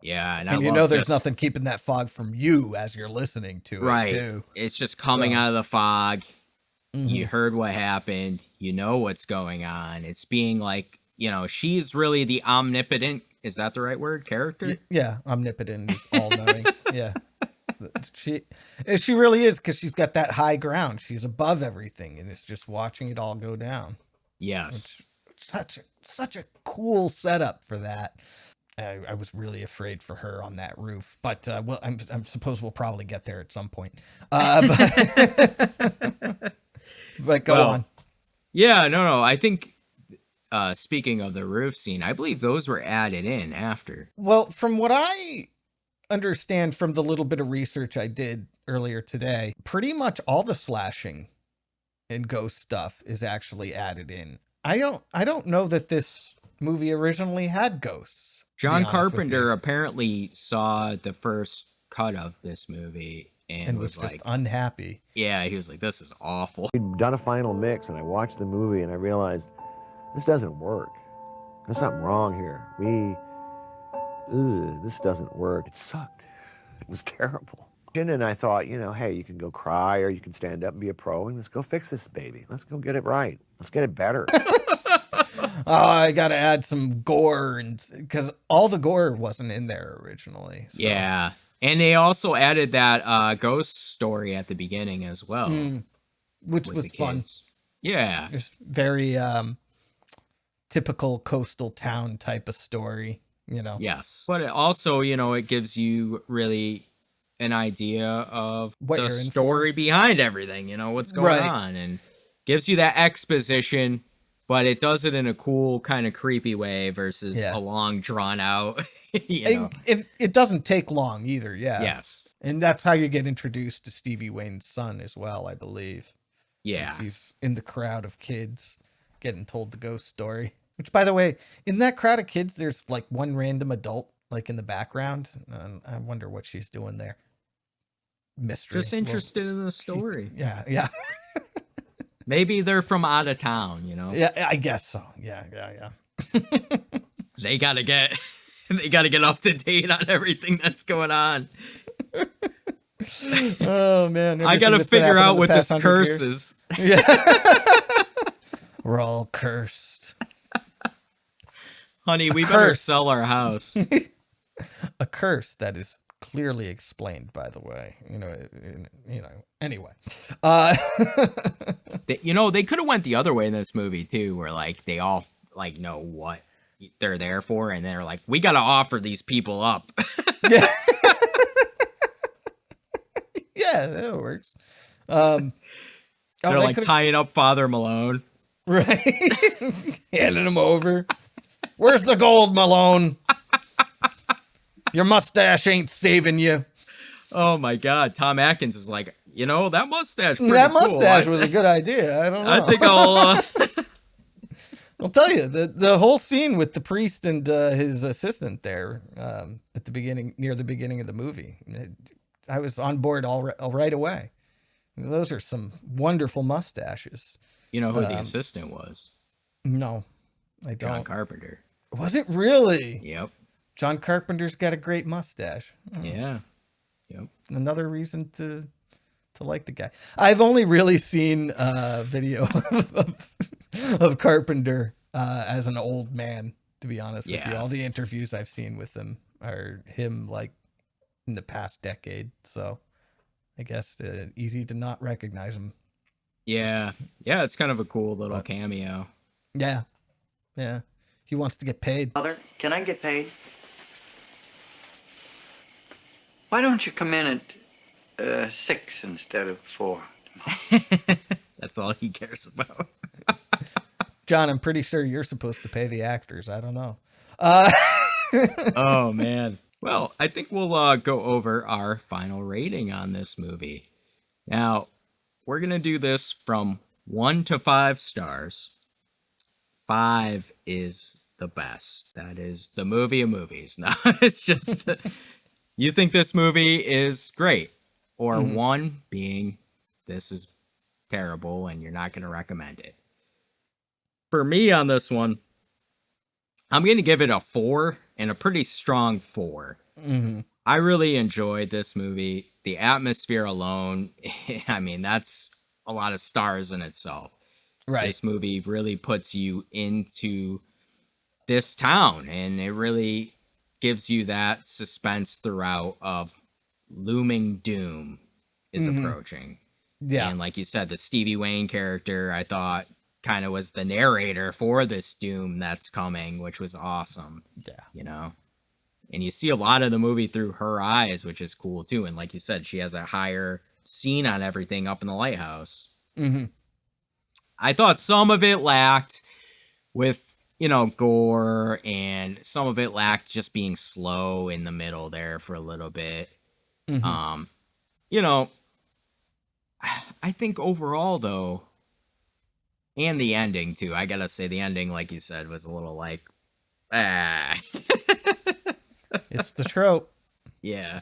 Yeah, and you know there's nothing keeping that fog from you as you're listening to it, too. It's just coming out of the fog. You heard what happened. You know what's going on. It's being like, you know, she's really the omnipotent, is that the right word, character? Yeah, omnipotent is all-knowing. Yeah. She really is, because she's got that high ground. She's above everything, and it's just watching it all go down. Yes. Such a cool setup for that. I was really afraid for her on that roof, but well, I suppose we'll probably get there at some point. But go on. Yeah, no. I think speaking of the roof scene, I believe those were added in after. Well, from what I understand from the little bit of research I did earlier today, pretty much all the slashing and ghost stuff is actually added in. I don't know that this movie originally had ghosts. John Carpenter apparently saw the first cut of this movie and was just unhappy. Yeah, he was like, this is awful. We'd done a final mix, and I watched the movie, and I realized this doesn't work. There's something wrong here. This doesn't work. It sucked. It was terrible. And I thought, hey, you can go cry, or you can stand up and be a pro, and let's go fix this baby. Let's go get it right. Let's get it better. I got to add some gore, and because all the gore wasn't in there originally. So. Yeah. And they also added that ghost story at the beginning as well. Which was fun. Yeah. It's very typical coastal town type of story, Yes. But it also, it gives you really an idea of what the story behind everything, what's going on, and gives you that exposition, but it does it in a cool kind of creepy way versus a long drawn out, It doesn't take long either. Yeah. Yes. And that's how you get introduced to Stevie Wayne's son as well, I believe. Yeah. He's in the crowd of kids getting told the ghost story, which, by the way, in that crowd of kids, there's like one random adult like in the background. I wonder what she's doing there. Mystery. Just interested in the story. Yeah. Maybe they're from out of town, Yeah, I guess so. Yeah. They gotta get up to date on everything that's going on. Oh man, I gotta figure out what this curse is. Yeah. We're all cursed. Honey, we better sell our house. A curse that is clearly explained, by the way. Anyway. They could have went the other way in this movie too, where like they all like know what they're there for, and they're like, we gotta offer these people up. Yeah. Yeah, that works. They're like tying up Father Malone. Right. Handing him over. Where's the gold, Malone? Your mustache ain't saving you. Oh my God. Tom Atkins is like, that mustache. That mustache was a good idea. I don't know. I think I'll I'll tell you, the whole scene with the priest and his assistant there at the beginning, near the beginning of the movie, I was on board all right away. Those are some wonderful mustaches. You know who the assistant was? No, I don't. John Carpenter. Was it really? Yep. John Carpenter's got a great mustache. Yeah. Yep. Another reason to like the guy. I've only really seen a video of Carpenter as an old man, to be honest with you. All the interviews I've seen with him are him like in the past decade. So I guess easy to not recognize him. Yeah. Yeah, it's kind of a cool little cameo. Yeah. Yeah. He wants to get paid. Father, can I get paid? Why don't you come in at 6 instead of 4? That's all he cares about. John, I'm pretty sure you're supposed to pay the actors. I don't know. Oh, man. Well, I think we'll go over our final rating on this movie. Now, we're going to do this from 1 to 5 stars. 5 is the best. That is the movie of movies. No, it's just, you think this movie is great. Or 1 being, this is terrible and you're not going to recommend it. For me on this one, I'm going to give it a 4, and a pretty strong 4. Mm-hmm. I really enjoyed this movie. The atmosphere alone, I mean, that's a lot of stars in itself. Right. This movie really puts you into this town, and it really gives you that suspense throughout of looming doom is approaching. Yeah. And like you said, the Stevie Wayne character, I thought, kind of was the narrator for this doom that's coming, which was awesome. Yeah. And you see a lot of the movie through her eyes, which is cool too. And like you said, she has a higher scene on everything up in the lighthouse. Mm-hmm. I thought some of it lacked with, gore, and some of it lacked just being slow in the middle there for a little bit. Mm-hmm. I think overall though, and the ending too, I gotta say the ending, like you said, was a little like, It's the trope. Yeah.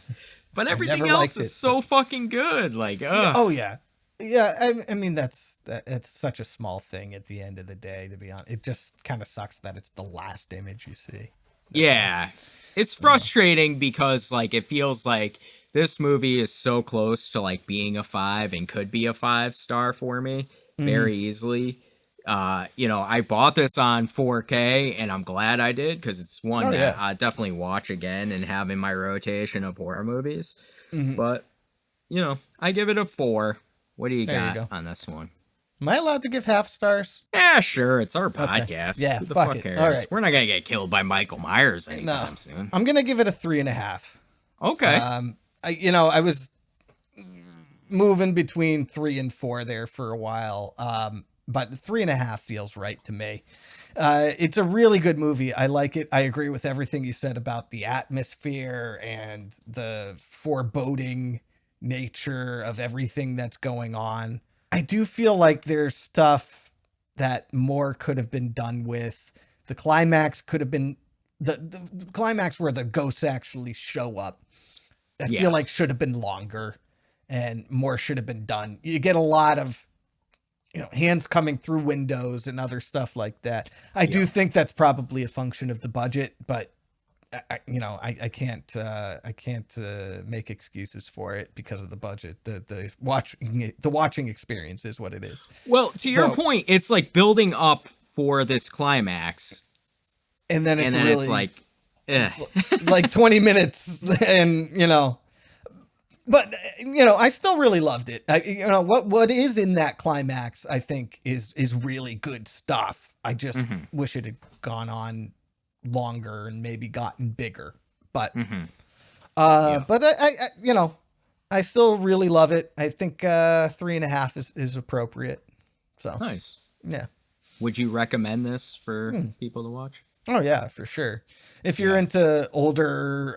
But everything never else liked is it, so fucking good. Like, oh yeah. Yeah, I mean it's such a small thing at the end of the day, to be honest. It just kind of sucks that it's the last image you see. Yeah. It's frustrating because like it feels like this movie is so close to like being a 5 and could be a 5-star for me very easily. I bought this on 4K and I'm glad I did because it's one that I definitely watch again and have in my rotation of horror movies. But I give it a 4. What do you got on this one? Am I allowed to give half stars? Yeah, sure. It's our podcast. Yeah, Who the fuck fuck it. cares? All right. We're not gonna get killed by Michael Myers anytime soon. I'm gonna give it a 3.5. Okay. I was moving between 3 and 4 there for a while, but 3.5 feels right to me. It's a really good movie. I like it. I agree with everything you said about the atmosphere and the foreboding nature of everything that's going on. I do feel like there's stuff that more could have been done with. The climax could have been the climax where the ghosts actually show up. I feel like should have been longer and more should have been done. You get a lot of hands coming through windows and other stuff like that. I do think that's probably a function of the budget, but I can't make excuses for it because of the budget. The watching experience is what it is. Well, to your point, it's like building up for this climax, and then it's like, it's like 20 minutes, and but I still really loved it. What is in that climax, I think is really good stuff. I just wish it had gone on longer and maybe gotten bigger, but but I still really love it. I think 3.5 is appropriate. So nice. Yeah. Would you recommend this for people to watch? Oh yeah, for sure. If you're into older,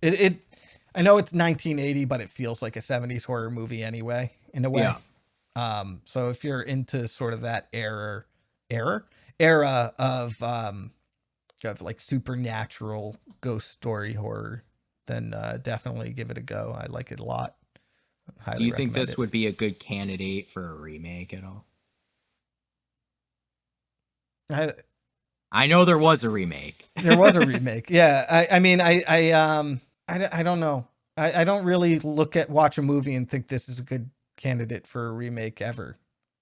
it I know it's 1980, but it feels like a 70s horror movie anyway, in a way. Yeah. So if you're into sort of that era of like supernatural ghost story horror, then definitely give it a go. I like it a lot. Highly Do you think recommend this it. would be a good candidate for a remake at all? I know there was a remake. There was a remake. Yeah. I don't know. I don't really watch a movie and think this is a good candidate for a remake ever.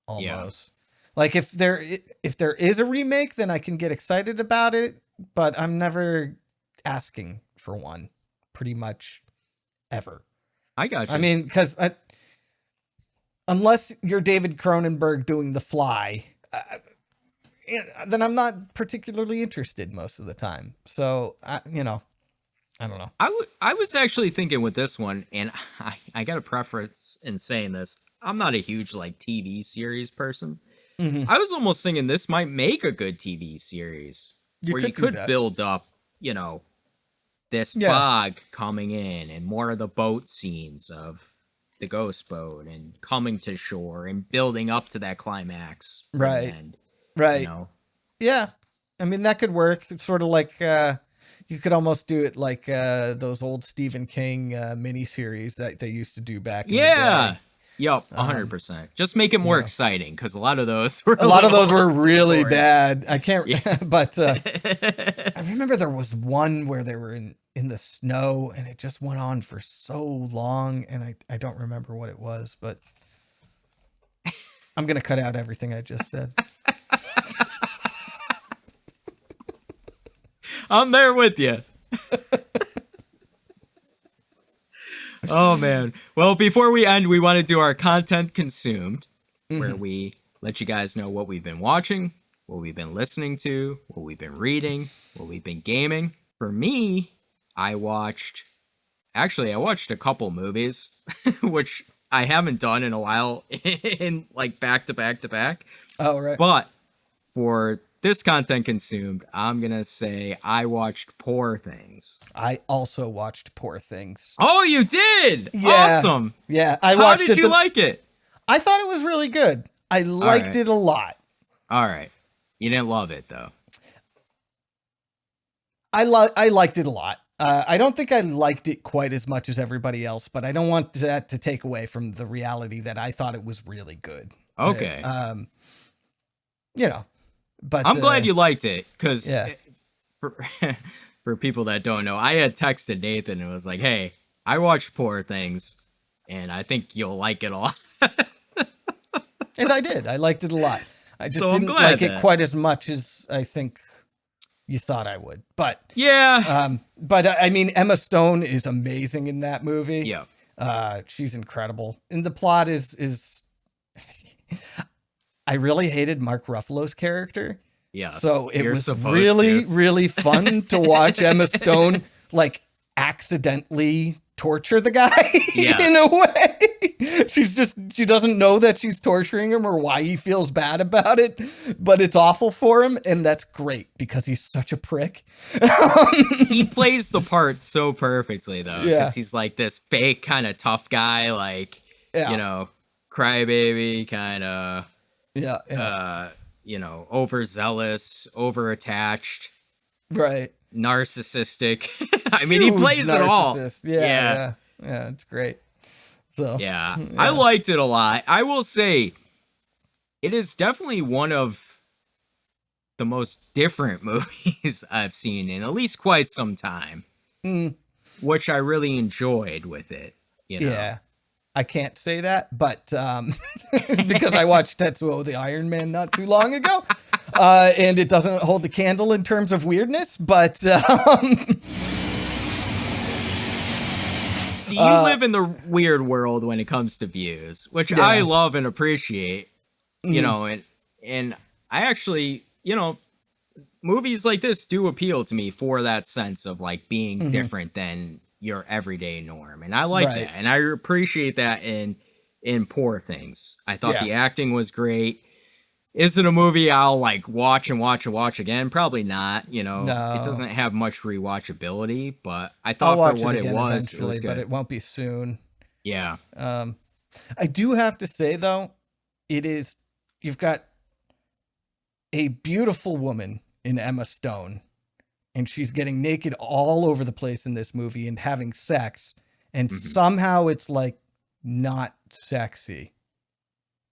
Almost. Yeah. Like if there is a remake, then I can get excited about it, but I'm never asking for one pretty much ever. I got you. I mean, because unless you're David Cronenberg doing The Fly, then I'm not particularly interested most of the time. So, I don't know. I was actually thinking with this one, and I got a preference in saying this. I'm not a huge like TV series person. I was almost thinking this might make a good TV series where you could build up, this fog coming in and more of the boat scenes of the ghost boat and coming to shore and building up to that climax. Right. And, right. Yeah. I mean, that could work. It's sort of like, you could almost do it like those old Stephen King miniseries that they used to do back in the day. Yep, 100%. Just make it more exciting, because a lot of those were really bad. I can't, but I remember there was one where they were in the snow, and it just went on for so long, and I don't remember what it was, but I'm gonna cut out everything I just said. I'm there with you. Oh, man. Well, before we end, we want to do our content consumed, where we let you guys know what we've been watching, what we've been listening to, what we've been reading, what we've been gaming. For me, I watched a couple movies, which I haven't done in a while, in like back to back to back. Oh, right. But for this content consumed, I'm going to say I watched Poor Things. I also watched Poor Things. Oh, you did? Yeah. Awesome. Yeah. How did you like it? I thought it was really good. I liked it a lot. All right. You didn't love it, though. I liked it a lot. I don't think I liked it quite as much as everybody else, but I don't want that to take away from the reality that I thought it was really good. Okay. But I'm glad you liked it, because yeah. for people that don't know, I had texted Nathan and was like, hey, I watched Poor Things, and I think you'll like it a lot. And I did. I liked it a lot. I just So I'm didn't glad like it quite as much as I think you thought I would. But yeah. But I mean, Emma Stone is amazing in that movie. Yeah. She's incredible. And the plot is I really hated Mark Ruffalo's character. Yes. So it You're was supposed really, to. really fun to watch Emma Stone like accidentally torture the guy in a way. She doesn't know that she's torturing him or why he feels bad about it, but it's awful for him. And that's great because he's such a prick. He plays the part so perfectly though. Yeah. Because he's like this fake kind of tough guy, like, Yeah. you know, crybaby kind of, Yeah. overzealous, overattached, Right. narcissistic. I mean, he Huge plays it all. narcissist. Yeah. It's great. So yeah, I liked it a lot. I will say it is definitely one of the most different movies I've seen in at least quite some time, which I really enjoyed with it. You know? Yeah. I can't say that, but because I watched Tetsuo the Iron Man not too long ago, and it doesn't hold a candle in terms of weirdness, but see, you live in the weird world when it comes to views, which I love and appreciate, you know, and I actually, movies like this do appeal to me for that sense of like being different than your everyday norm. And I like that. And I appreciate that in Poor Things. I thought the acting was great. Is it a movie I'll like watch and watch and watch again? Probably not. No. It doesn't have much rewatchability, but I thought for what it was good. But it won't be soon. Yeah. I do have to say though, you've got a beautiful woman in Emma Stone, and she's getting naked all over the place in this movie and having sex, and somehow it's like not sexy.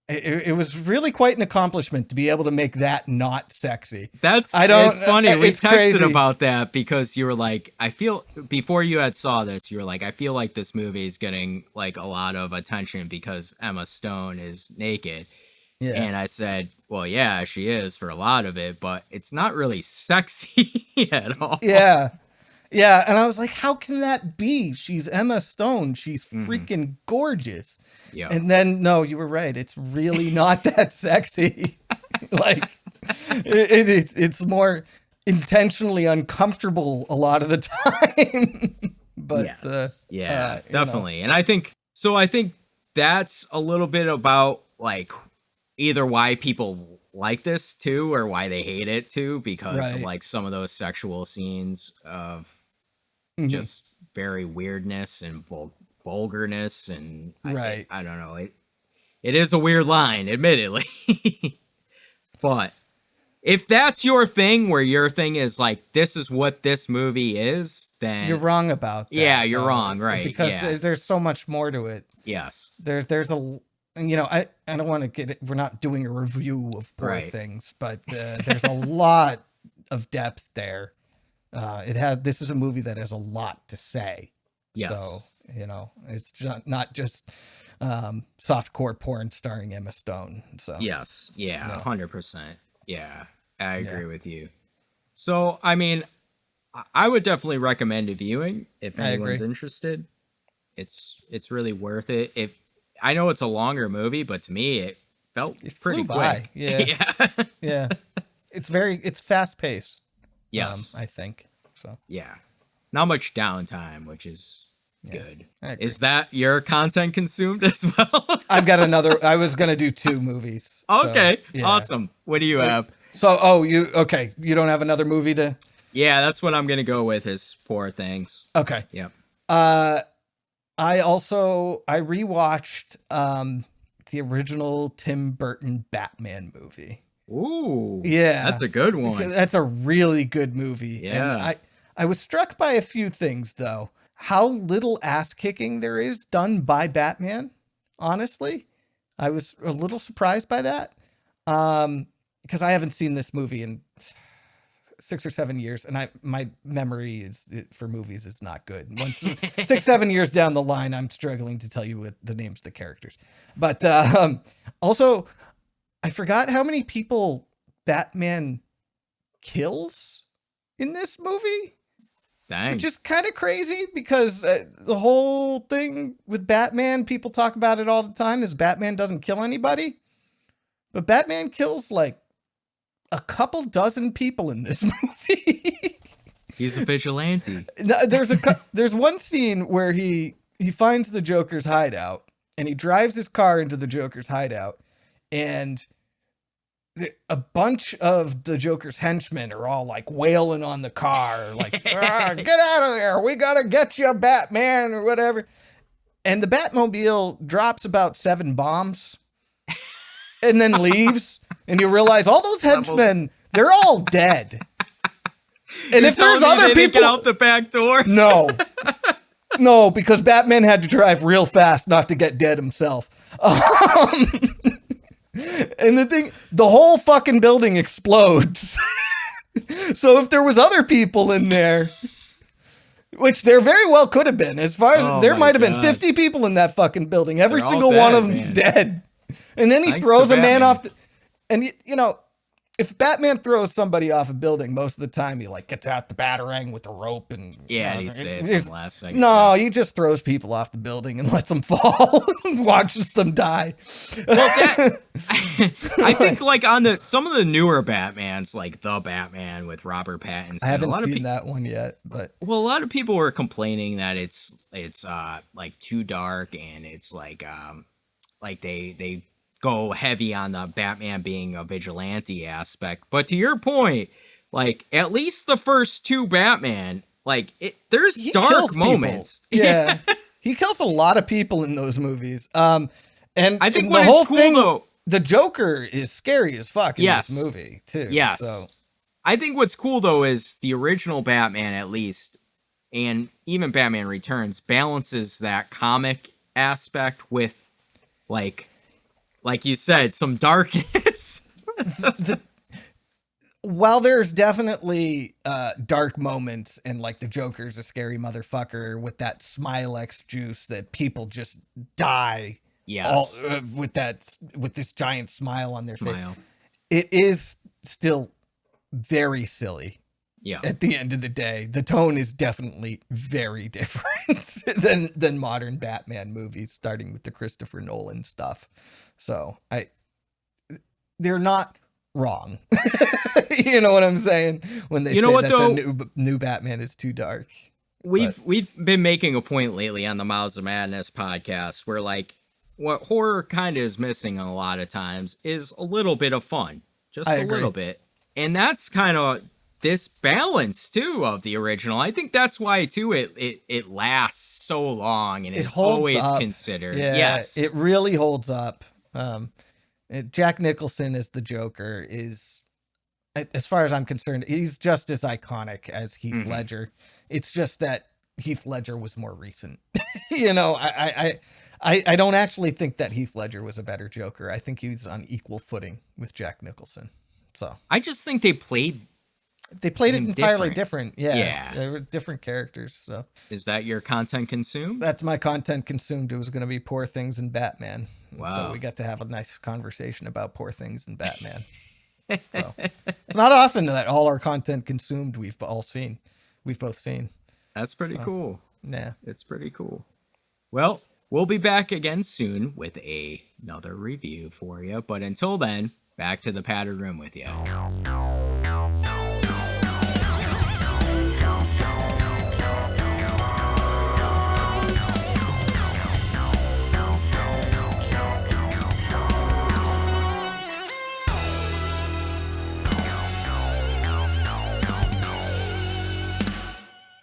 It was really quite an accomplishment to be able to make that not sexy. It's funny. We texted crazy about that because you were like, before you had saw this, you were like, I feel like this movie is getting like a lot of attention because Emma Stone is naked. Yeah. And I said, well, yeah, she is for a lot of it, but it's not really sexy at all. Yeah. Yeah. And I was like, how can that be? She's Emma Stone. She's freaking gorgeous. Yeah. And then, no, you were right. It's really not that sexy. Like, it's more intentionally uncomfortable a lot of the time. But yes. Definitely. And I think that's a little bit about like either why people like this too or why they hate it too, because of like some of those sexual scenes of just very weirdness and vulgarness, and I don't know, it is a weird line, admittedly. But if that's your thing, where your thing is like, this is what this movie is, then you're wrong about that. Yeah, you're wrong, right? Because there's so much more to it. Yes. There's I don't want to get it. We're not doing a review of Poor Things, but there's a lot of depth there. This is a movie that has a lot to say. Yes. So, it's not just softcore porn starring Emma Stone. So yes. Yeah. 100%. Yeah. I agree with you. So, I mean, I would definitely recommend a viewing if anyone's interested. It's really worth it. I know it's a longer movie, but to me, it felt pretty quick. Yeah. Yeah. It's fast paced. Yes. I think so. Yeah. Not much downtime, which is good. Is that your content consumed as well? I've got another. I was going to do 2 movies. Okay. So, awesome. What do you have? So, you don't have another movie to? Yeah, that's what I'm going to go with is Poor Things. Okay. Yep. I rewatched the original Tim Burton Batman movie. Ooh. Yeah. That's a good one. That's a really good movie. Yeah. And I was struck by a few things, though. How little ass kicking there is done by Batman, honestly. I was a little surprised by that. Because I haven't seen this movie in 6 or 7 years, and my memory for movies is not good. Once 6, 7 years down the line, I'm struggling to tell you what the names of the characters. But also, I forgot how many people Batman kills in this movie. Dang. Which is kind of crazy because the whole thing with Batman, people talk about it all the time, is Batman doesn't kill anybody. But Batman kills like a couple dozen people in this movie. He's a vigilante. There's one scene where he finds the Joker's hideout and he drives his car into the Joker's hideout, and a bunch of the Joker's henchmen are all like wailing on the car, like, get out of there. We got to get you, Batman, or whatever. And the Batmobile drops about 7 bombs and then leaves. And you realize all those henchmen, they're all dead. And if there's other people get out the back door. No, because Batman had to drive real fast not to get dead himself. And the whole fucking building explodes. So if there was other people in there, which there very well could have been, as far as there might have been 50 people in that fucking building. Every single one of them's dead. And then he throws a man off. And you know, if Batman throws somebody off a building, most of the time he like gets out the batarang with a rope and he saves them last second. No, he just throws people off the building and lets them fall and watches them die. Well, I think like on some of the newer Batmans, like the Batman with Robert Pattinson. I haven't seen that one yet, but a lot of people were complaining that it's like too dark, and it's like they go heavy on the Batman being a vigilante aspect. But to your point, like at least the first 2 Batman, like there's dark moments. Yeah. He kills a lot of people in those movies. And I think the whole thing, though, the Joker is scary as fuck in this movie too. Yes. So I think what's cool though is the original Batman, at least, and even Batman Returns, balances that comic aspect with like you said, some darkness. While there's definitely dark moments, and like the Joker's a scary motherfucker with that Smilex juice that people just die with this giant smile on their face. It is still very silly. Yeah. At the end of the day, the tone is definitely very different than modern Batman movies, starting with the Christopher Nolan stuff. So they're not wrong. You know what I'm saying? When they say the new Batman is too dark. We've been making a point lately on the Mouths of Madness podcast where like what horror kind of is missing a lot of times is a little bit of fun. Just a little bit. And that's kind of this balance too of the original. I think that's why too it lasts so long and it's always considered. Yeah, yes, it really holds up. Jack Nicholson as the Joker is, as far as I'm concerned, he's just as iconic as Heath Ledger. It's just that Heath Ledger was more recent. You know, I don't actually think that Heath Ledger was a better Joker. I think he was on equal footing with Jack Nicholson. So I just think they played it entirely different. Yeah. They were different characters. So is that your content consumed? That's my content consumed. It was going to be Poor Things and Batman. Wow. So we got to have a nice conversation about Poor Things and Batman. So it's not often that all our content consumed we've both seen. That's pretty cool. Yeah. It's pretty cool. Well, we'll be back again soon with another review for you. But until then, back to the padded room with you.